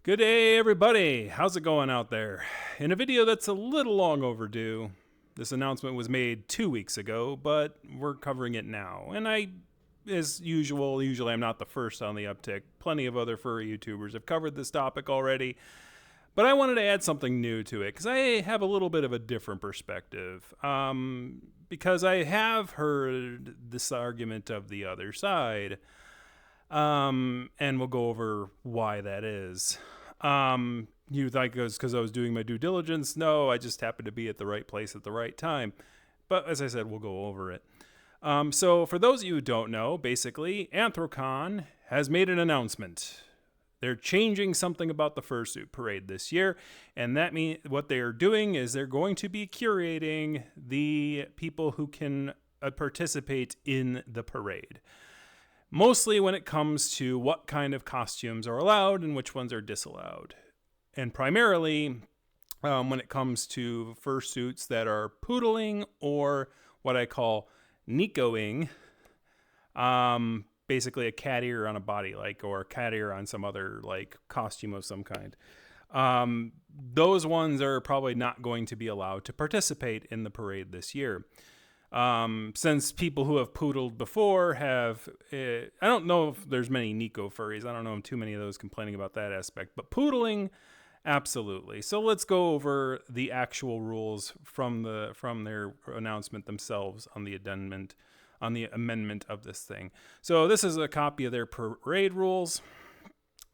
Good day, everybody. How's it going out there? In a video that's a little long overdue, this announcement was made 2 weeks ago, but we're covering it now. And as usually I'm not the first on the uptick. Plenty of other furry YouTubers have covered this topic already. But I wanted to add something new to it because I have a little bit of a different perspective. Because I have heard this argument of the other side. And we'll go over why that is. You think it was because I was doing my due diligence? No, I just happened to be at the right place at the right time. But as I said, we'll go over it. So for those of you who don't know, basically, Anthrocon has made an announcement. They're changing something about the fursuit parade this year, and that means what they are doing is they're going to be curating the people who can participate in the parade. Mostly when it comes to what kind of costumes are allowed and which ones are disallowed. And primarily when it comes to fursuits that are poodling or what I call nekoing, basically a cat ear on a body, or a cat ear on some other costume of some kind. Those ones are probably not going to be allowed to participate in the parade this year. Since people who have poodled before have, I don't know if there's many neko furries. I don't know too many of those complaining about that aspect, but poodling, absolutely. So let's go over the actual rules from their announcement themselves on the amendment of this thing. So this is a copy of their parade rules.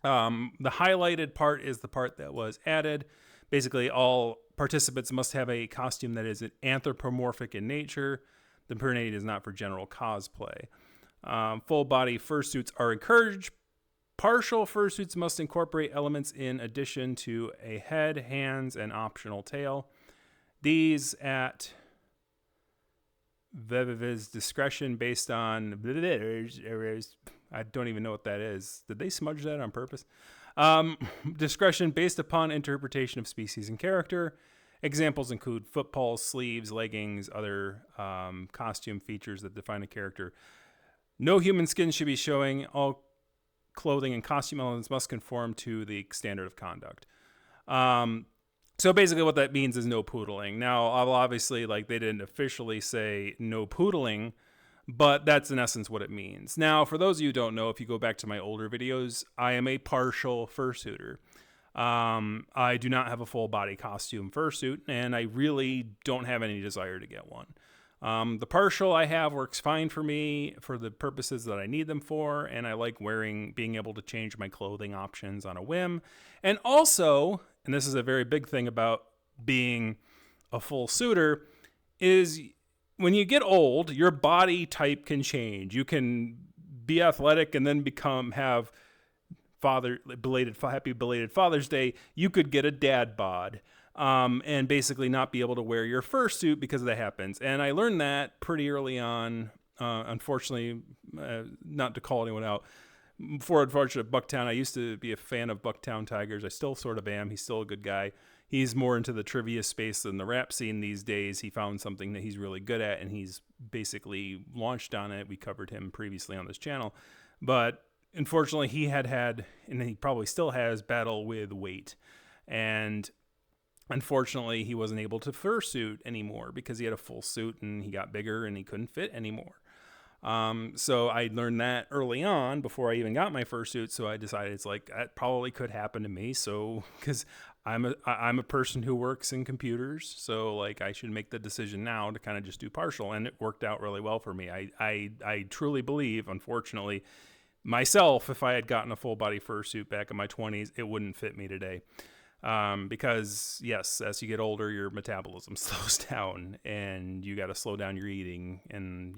The highlighted part is the part that was added. Basically, all participants must have a costume that is anthropomorphic in nature. The parade is not for general cosplay. Full body fursuits are encouraged. Partial fursuits must incorporate elements in addition to a head, hands, and optional tail. These at Vev's discretion based on... I don't even know what that is. Did they smudge that on purpose? Discretion based upon interpretation of species and character. Examples include footballs, sleeves, leggings, other costume features that define a character. No human skin should be showing. All clothing and costume elements must conform to the standard of conduct. So basically what that means is no poodling. Now, obviously, they didn't officially say no poodling, but that's in essence what it means. Now, for those of you who don't know, if you go back to my older videos, I am a partial fursuiter. I do not have a full body costume fursuit, and I really don't have any desire to get one. The partial I have works fine for me for the purposes that I need them for, and I like being able to change my clothing options on a whim. And also, and this is a very big thing about being a full suitor, is when you get old, your body type can change. You can be athletic and then have happy belated Father's Day. You could get a dad bod and basically not be able to wear your fursuit because that happens. And I learned that pretty early on. Unfortunately, not to call anyone out, before unfortunate Bucktown, I used to be a fan of Bucktown Tigers. I still sort of am. He's still a good guy. He's more into the trivia space than the rap scene these days. He found something that he's really good at, and he's basically launched on it. We covered him previously on this channel. But unfortunately, he had, and he probably still has, battle with weight. And unfortunately, he wasn't able to fursuit anymore because he had a full suit, and he got bigger, and he couldn't fit anymore. So I learned that early on before I even got my fursuit. So I decided that probably could happen to me. So, because I'm a person who works in computers, so I should make the decision now to kind of just do partial, and it worked out really well for me. I truly believe, unfortunately, myself, if I had gotten a full body fursuit back in my 20s, it wouldn't fit me today. Because yes, as you get older, your metabolism slows down, and you got to slow down your eating, and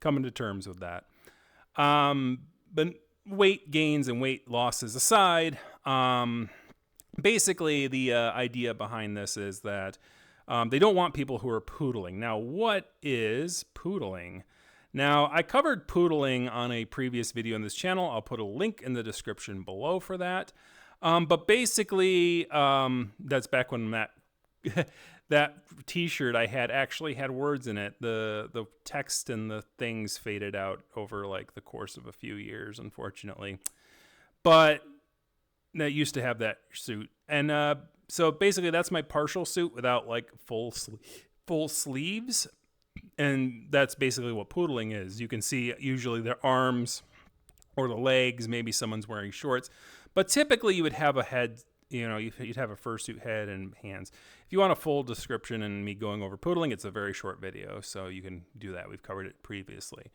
coming to terms with that. But weight gains and weight losses aside, basically the idea behind this is that they don't want people who are poodling. Now, what is poodling? Now, I covered poodling on a previous video on this channel. I'll put a link in the description below for that. But basically, that's back when that t-shirt I had actually had words in it. The text and the things faded out over the course of a few years, unfortunately. But that used to have that suit. And so basically that's my partial suit without like full sleeves. And that's basically what poodling is. You can see usually their arms or the legs, maybe someone's wearing shorts. But typically you would have a head, you'd have a fursuit head and hands. If you want a full description and me going over poodling, it's a very short video, so you can do that. We've covered it previously.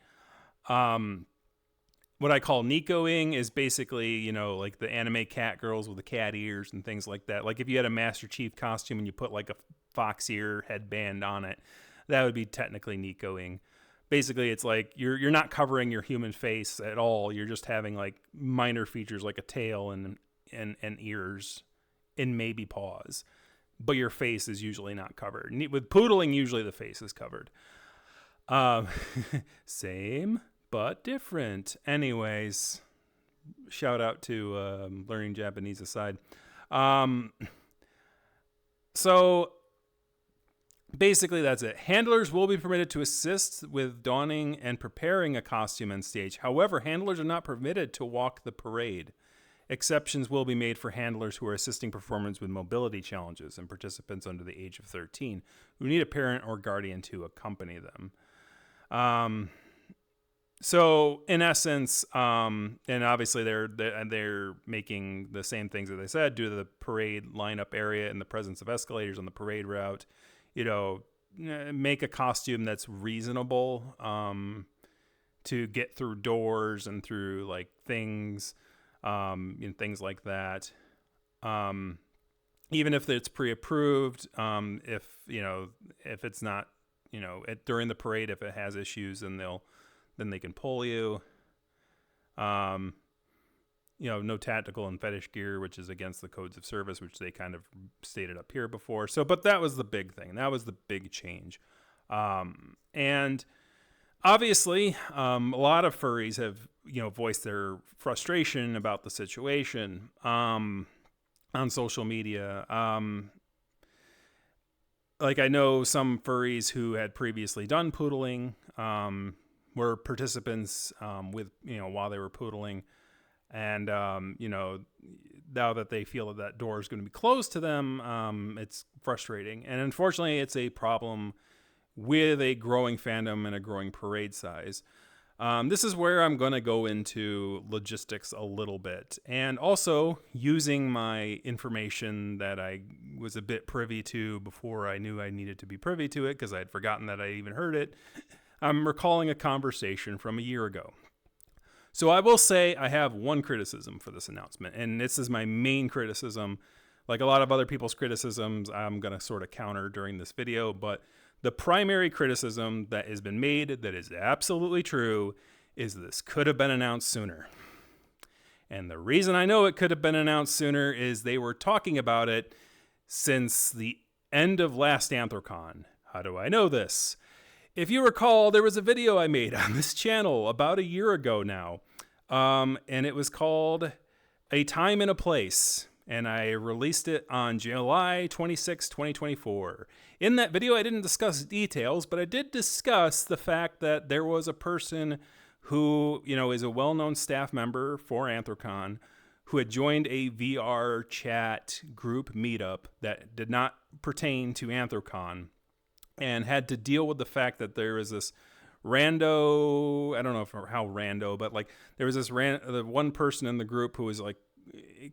What I call nekoing is basically, like the anime cat girls with the cat ears and things like that. Like if you had a Master Chief costume and you put like a fox ear headband on it, that would be technically nekoing. Basically, it's like you're not covering your human face at all. You're just having like minor features like a tail and ears and maybe paws. But your face is usually not covered. With poodling, usually the face is covered. Same, but different. Anyways, shout out to learning Japanese aside. So basically, that's it. Handlers will be permitted to assist with donning and preparing a costume on stage. However, handlers are not permitted to walk the parade. Exceptions will be made for handlers who are assisting performers with mobility challenges and participants under the age of 13 who need a parent or guardian to accompany them. So in essence, and obviously they're making the same things that they said due to the parade lineup area and the presence of escalators on the parade route. Make a costume that's reasonable to get through doors and through like things. And things like that. Even if it's pre-approved, if it's not, during the parade, if it has issues, then they can pull you. No tactical and fetish gear, which is against the codes of service, which they kind of stated up here before. So, but that was the big thing. That was the big change. And obviously, a lot of furries have, voiced their frustration about the situation on social media. Like I know some furries who had previously done poodling were participants with, while they were poodling. And, now that they feel that door is going to be closed to them, it's frustrating. And unfortunately, it's a problem with a growing fandom and a growing parade size. This is where I'm going to go into logistics a little bit, and also using my information that I was a bit privy to before I knew I needed to be privy to it because I had forgotten that I even heard it. I'm recalling a conversation from a year ago. So I will say I have one criticism for this announcement, and this is my main criticism. Like a lot of other people's criticisms, I'm going to sort of counter during this video, but the primary criticism that has been made that is absolutely true is this could have been announced sooner. And the reason I know it could have been announced sooner is they were talking about it since the end of last Anthrocon. How do I know this? If you recall, there was a video I made on this channel about a year ago now, and it was called A Time and a Place. And I released it on July 26, 2024. In that video, I didn't discuss details, but I did discuss the fact that there was a person who, is a well-known staff member for Anthrocon who had joined a VR chat group meetup that did not pertain to Anthrocon and had to deal with the fact that there was this rando, I don't know how rando, but like there was this the one person in the group who was like,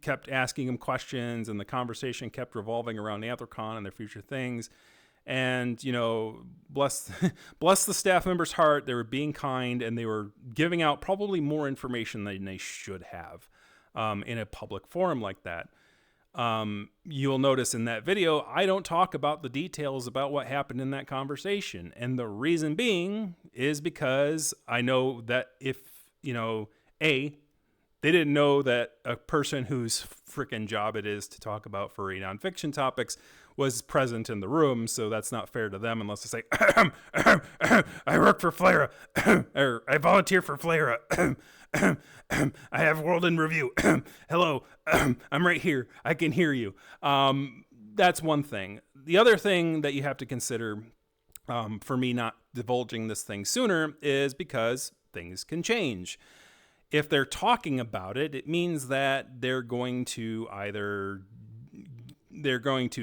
kept asking him questions, and the conversation kept revolving around Anthrocon and their future things. And, bless the staff member's heart, they were being kind, and they were giving out probably more information than they should have in a public forum like that. You'll notice in that video, I don't talk about the details about what happened in that conversation. And the reason being is because I know that if, they didn't know that a person whose freaking job it is to talk about furry nonfiction topics was present in the room, so that's not fair to them unless they say, I work for Flera, or I volunteer for Flera, I have World in Review, hello, I'm right here, I can hear you. That's one thing. The other thing that you have to consider for me not divulging this thing sooner is because things can change. if they're talking about it, it means that they're going to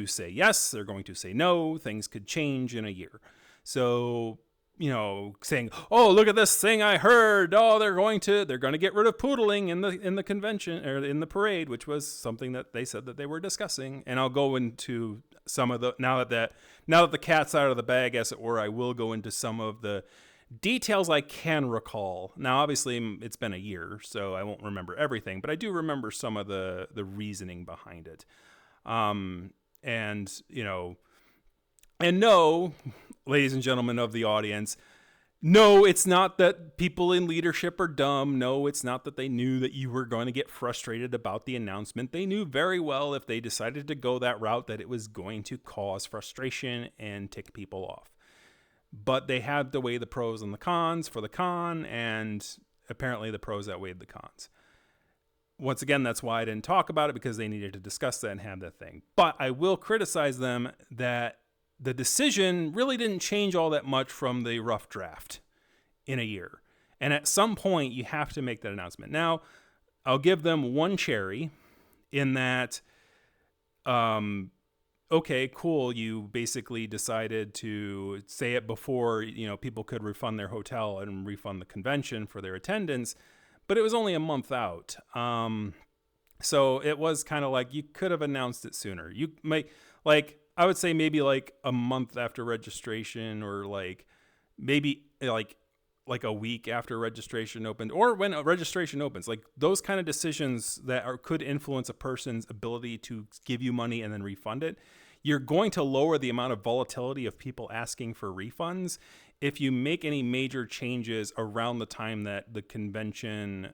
say yes, they're going to say no, things could change in a year. So, saying, "Oh, look at this thing I heard. Oh, they're going to get rid of poodling in the convention or in the parade," which was something that they said that they were discussing. And I'll go into some of the now that the cat's out of the bag, as it were, I will go into some of the details I can recall. Now, obviously, it's been a year, so I won't remember everything, but I do remember some of the reasoning behind it. And no, ladies and gentlemen of the audience, no, it's not that people in leadership are dumb. No, it's not that they knew that you were going to get frustrated about the announcement. They knew very well if they decided to go that route that it was going to cause frustration and tick people off. But they had to weigh the pros and the cons for the con, and apparently the pros outweighed the cons. Once again, that's why I didn't talk about it, because they needed to discuss that and have that thing. But I will criticize them that the decision really didn't change all that much from the rough draft in a year. And at some point, you have to make that announcement. Now, I'll give them one cherry in that, okay, cool, you basically decided to say it before, people could refund their hotel and refund the convention for their attendance, but it was only a month out. So it was kind of like you could have announced it sooner. You might, I would say maybe like a month after registration, or maybe like a week after registration opened, or when a registration opens. Like those kind of decisions that could influence a person's ability to give you money and then refund it. You're going to lower the amount of volatility of people asking for refunds if you make any major changes around the time that the convention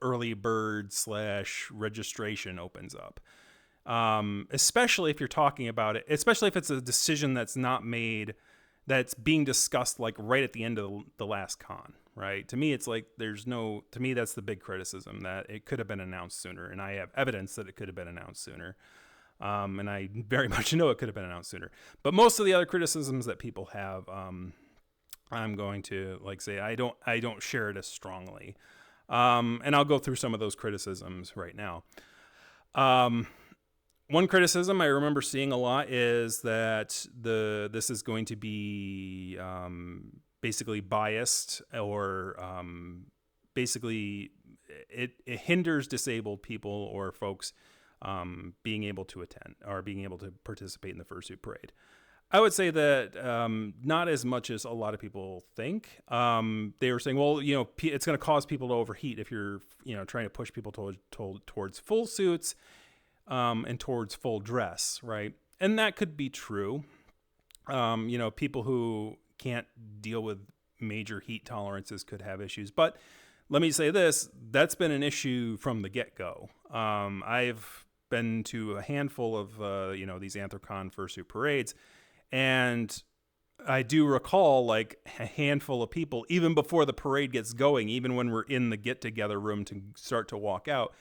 early bird / registration opens up. Especially if you're talking about it, especially if it's a decision that's not made, that's being discussed right at the end of the last con, right? To me, it's to me, that's the big criticism, that it could have been announced sooner. And I have evidence that it could have been announced sooner. And I very much know it could have been announced sooner. But most of the other criticisms that people have, I'm going to say, I don't share it as strongly. And I'll go through some of those criticisms right now. One criticism I remember seeing a lot is that this is going to be basically biased, or basically it hinders disabled people or folks being able to attend or being able to participate in the fursuit parade. I would say that not as much as a lot of people think. They were saying, well, it's going to cause people to overheat if you're trying to push people towards full suits. And towards full dress, right? And that could be true. People who can't deal with major heat tolerances could have issues. But let me say this, that's been an issue from the get-go. I've been to a handful of, these Anthrocon fursuit parades, and I do recall a handful of people, even before the parade gets going, even when we're in the get-together room to start to walk out,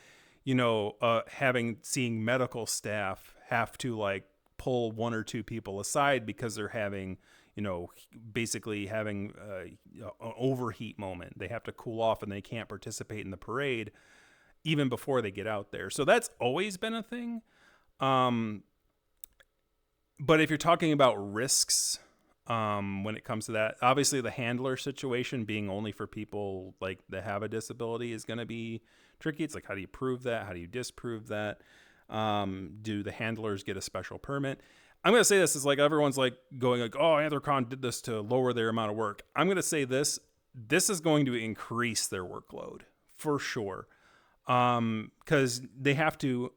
seeing medical staff have to pull one or two people aside because they're having, basically having an overheat moment. They have to cool off and they can't participate in the parade even before they get out there. So that's always been a thing. But if you're talking about risks, when it comes to that, obviously the handler situation being only for people that have a disability is going to be tricky. It's how do you prove that? How do you disprove that? Do the handlers get a special permit? I'm going to say this is everyone's going oh, Anthrocon did this to lower their amount of work. I'm going to say this is going to increase their workload for sure. Because they have to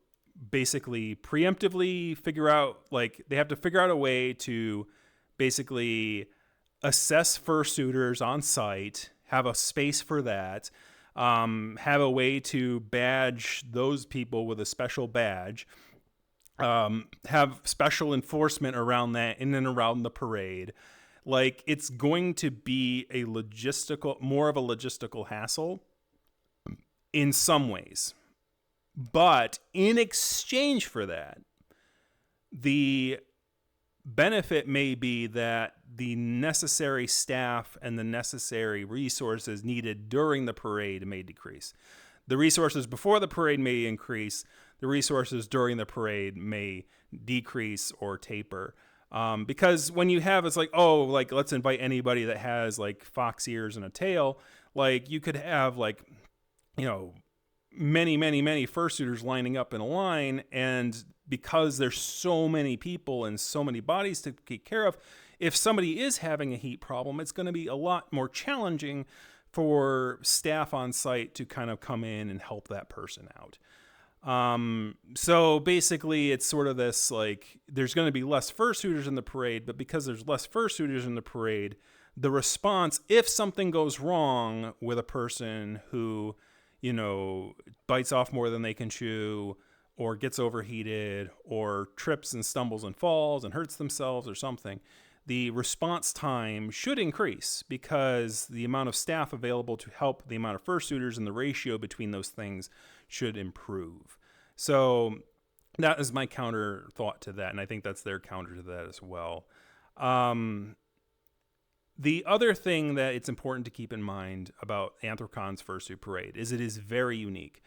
basically preemptively figure out, they have to figure out a way to basically assess fursuiters on site, have a space for that, have a way to badge those people with a special badge, have special enforcement around that in and around the parade. It's going to be more of a logistical hassle in some ways. But in exchange for that, the benefit may be that the necessary staff and the necessary resources needed during the parade may decrease. The resources before the parade may increase. The resources during the parade may decrease or taper. Because when you have, it's like, oh, like, let's invite anybody that has like fox ears and a tail. Like, you could have like, many fursuiters lining up in a line, and because there's so many people and so many bodies to take care of, if somebody is having a heat problem, it's going to be a lot more challenging for staff on site to kind of come in and help that person out. So basically it's sort of this, like, there's going to be less fursuiters in the parade, but because there's less fursuiters in the parade, the response, if something goes wrong with a person who, bites off more than they can chew, or gets overheated, or trips and stumbles and falls and hurts themselves or something, the response time should increase because the amount of staff available to help the amount of fursuiters and the ratio between those things should improve. So that is my counter thought to that, and I think that's their counter to that as well. The other thing that it's important to keep in mind about Anthrocon's fursuit parade is it is very unique.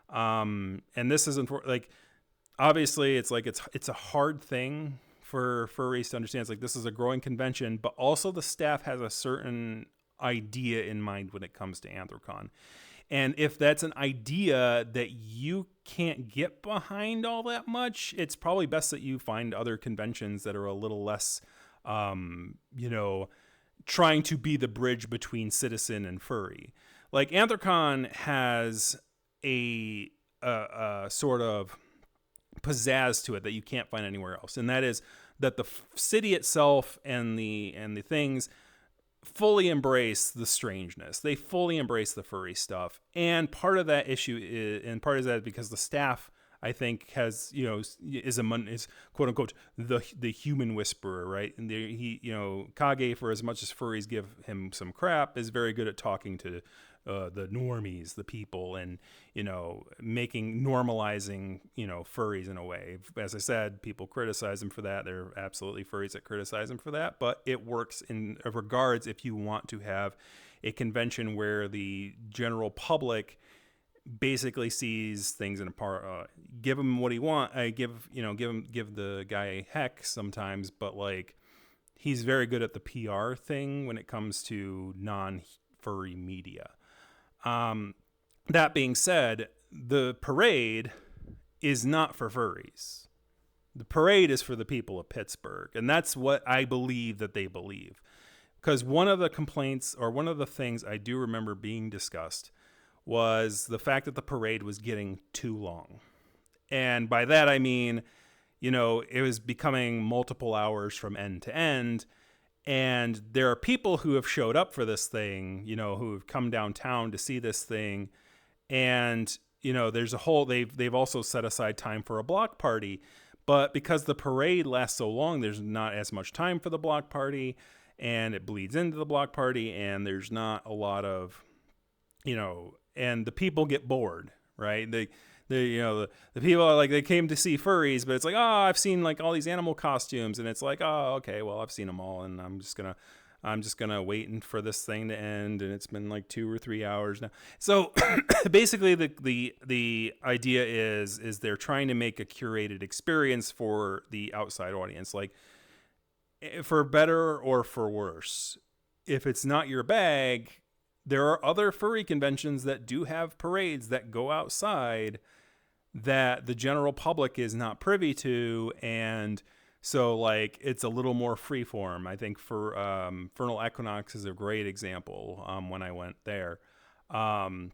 And this isn't like, obviously it's like, it's a hard thing for furries to understand. It's like, this is a growing convention, but also the staff has a certain idea in mind when it comes to Anthrocon. And if that's an idea that you can't get behind all that much, it's probably best that you find other conventions that are a little less, trying to be the bridge between citizen and furry. Like, Anthrocon has a sort of pizzazz to it that you can't find anywhere else, and that is that the city itself and the things fully embrace the strangeness. They fully embrace the furry stuff, and part of that issue is because the staff, I think, has, is quote unquote the human whisperer, right? And Kage, for as much as furries give him some crap, is very good at talking to the normies, the people, and normalizing furries in a way. As I said, people criticize him for that. There are absolutely furries that criticize him for that, but it works in regards if you want to have a convention where the general public basically sees things in a part. Give him what he want. Give the guy heck sometimes, but like, he's very good at the PR thing when it comes to non-furry media. That being said, the parade is not for furries. The parade is for the people of Pittsburgh, and that's what I believe that they believe. Because one of the complaints, or one of the things I do remember being discussed, was the fact that the parade was getting too long. And by that I mean, it was becoming multiple hours from end to end. And there are people who have showed up for this thing, who have come downtown to see this thing. And, there's a whole, they've also set aside time for a block party. But because the parade lasts so long, there's not as much time for the block party, and it bleeds into the block party, and there's not a lot of, and the people get bored, right? The people are like, they came to see furries, but it's like, oh, I've seen like all these animal costumes, and it's like, oh, okay, well, I've seen them all, and I'm just gonna wait for this thing to end, and it's been like 2 or 3 hours now. So basically, the idea is they're trying to make a curated experience for the outside audience, like, for better or for worse. If it's not your bag, there are other furry conventions that do have parades that go outside that the general public is not privy to, and so like, it's a little more freeform. I think for Vernal Equinox is a great example. When I went there, the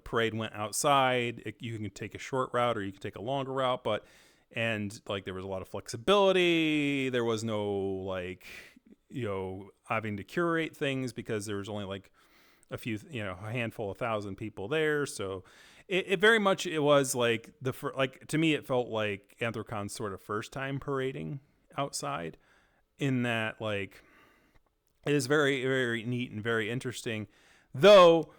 parade went outside. You can take a short route or you can take a longer route, and like, there was a lot of flexibility. There was no like, having to curate things because there was only like a few, a handful of 1,000 people there. So it very much, it was like to me, it felt like Anthrocon's sort of first time parading outside, in that like, it is very, very neat and very interesting, though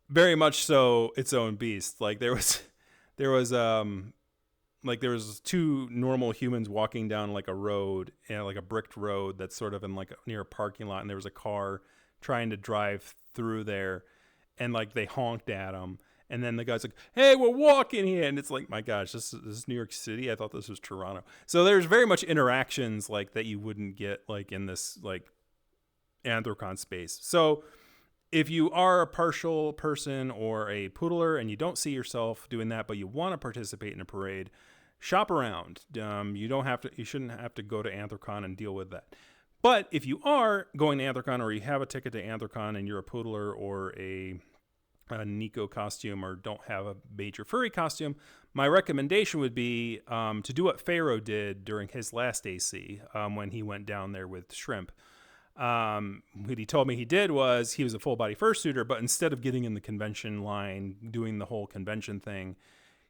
very much so its own beast. Like, there was like there was two normal humans walking down like a road, like a bricked road that's sort of in like near a parking lot, and there was a car trying to drive through there, and like they honked at him, and then the guy's like, "Hey, we're walking here," and it's like, my gosh, this is New York City. I thought this was Toronto. So there's very much interactions like that you wouldn't get like in this like Anthrocon space. So if you are a partial person or a poodler and you don't see yourself doing that, but you want to participate in a parade, shop around. You shouldn't have to go to Anthrocon and deal with that. But if you are going to Anthrocon, or you have a ticket to Anthrocon and you're a poodler or a neko costume, or don't have a major furry costume, my recommendation would be to do what Pharaoh did during his last AC when he went down there with Shrimp. What he told me he did was he was a full body fursuiter, but instead of getting in the convention line, doing the whole convention thing,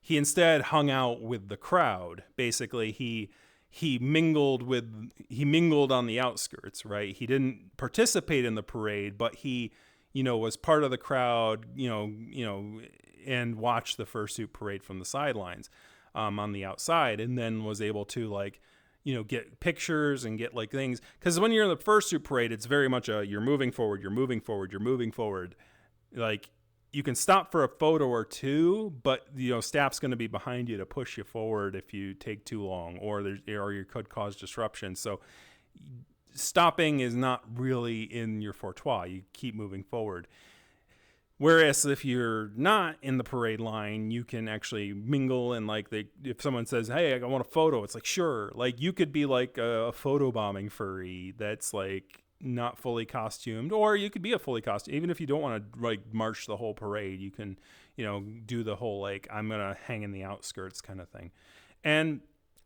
he instead hung out with the crowd. Basically, he mingled on the outskirts, right? He didn't participate in the parade, but he, was part of the crowd, and watched the fursuit parade from the sidelines, on the outside, and then was able to get pictures and get like things. Because when you're in the fursuit parade, it's very much you're moving forward. Like, you can stop for a photo or two, but staff's going to be behind you to push you forward if you take too long, or you could cause disruption. So stopping is not really in your forte. You keep moving forward. Whereas if you're not in the parade line, you can actually mingle, and if someone says, "Hey, I want a photo," it's like, sure. Like, you could be like a photo bombing furry that's like not fully costumed, or you could be a fully costumed. Even if you don't want to like march the whole parade, you can, do the whole like, I'm gonna hang in the outskirts kind of thing, and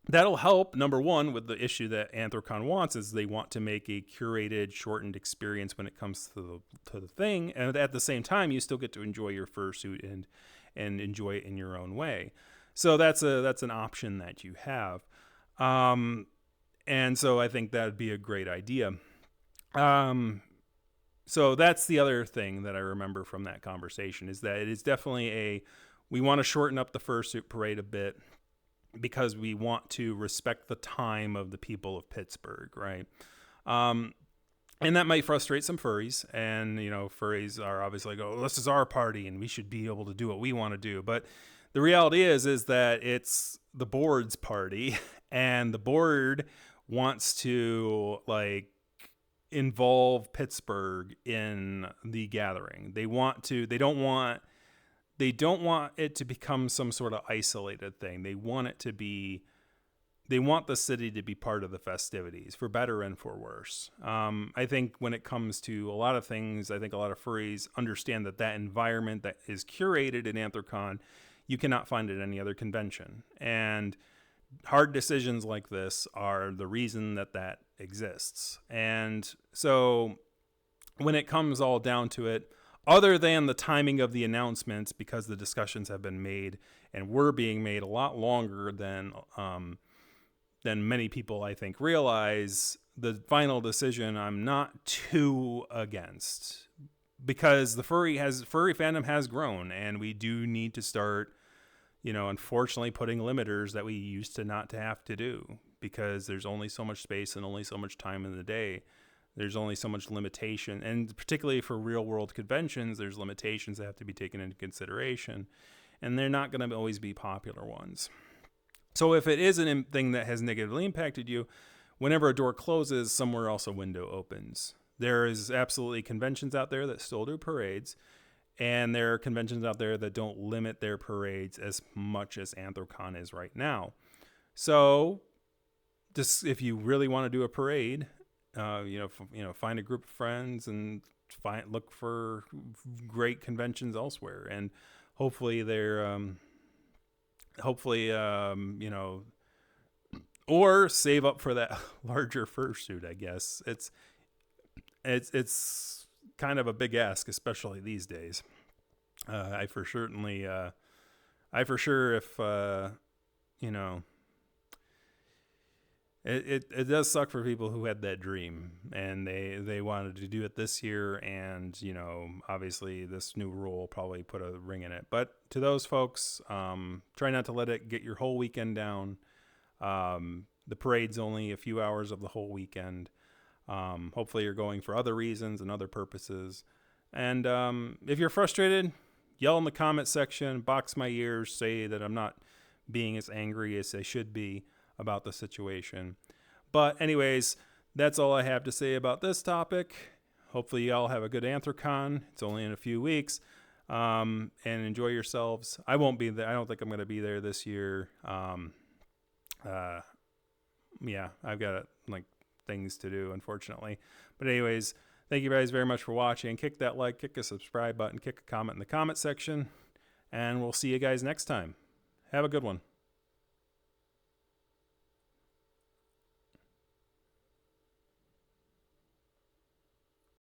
that'll help. Number one, with the issue that Anthrocon wants, is they want to make a curated, shortened experience when it comes to the thing, and at the same time, you still get to enjoy your fursuit and enjoy it in your own way. So that's an option that you have, and so I think that'd be a great idea. So that's the other thing that I remember from that conversation, is that it is definitely we want to shorten up the fursuit parade a bit, because we want to respect the time of the people of Pittsburgh, right? And that might frustrate some furries, and furries are obviously like, "Oh, this is our party, and we should be able to do what we want to do." But the reality is that it's the board's party, and the board wants to involve Pittsburgh in the gathering. They don't want it to become some sort of isolated thing. They want the city to be part of the festivities, for better and for worse. I think when it comes to a lot of things, I think a lot of furries understand that environment that is curated in Anthrocon, you cannot find at any other convention. And hard decisions like this are the reason that exists. And so when it comes all down to it, other than the timing of the announcements, because the discussions have been made and were being made a lot longer than many people, I think, realize, the final decision I'm not too against, because the furry fandom has grown, and we do need to start, unfortunately, putting limiters that we used to not to have to do, because there's only so much space and only so much time in the day. There's only so much limitation, and particularly for real world conventions, there's limitations that have to be taken into consideration, and they're not going to always be popular ones. So if it is a thing that has negatively impacted you, whenever a door closes, somewhere else a window opens. There is absolutely conventions out there that still do parades, and there are conventions out there that don't limit their parades as much as Anthrocon is right now. So just if you really want to do a parade, find a group of friends and look for great conventions elsewhere, and hopefully or save up for that larger fursuit. I guess it's kind of a big ask, especially these days. If it does suck for people who had that dream and they wanted to do it this year, and obviously this new rule will probably put a ring in it. But to those folks, try not to let it get your whole weekend down. The parade's only a few hours of the whole weekend. Hopefully you're going for other reasons and other purposes. And if you're frustrated, yell in the comment section, box my ears, say that I'm not being as angry as I should be about the situation. But anyways, that's all I have to say about this topic. Hopefully y'all have a good Anthrocon. It's only in a few weeks. And enjoy yourselves. I won't be there. I don't think I'm going to be there this year. Yeah, I've got things to do, unfortunately. But anyways, thank you guys very much for watching. Kick that like, kick a subscribe button, kick a comment in the comment section, and we'll see you guys next time. Have a good one.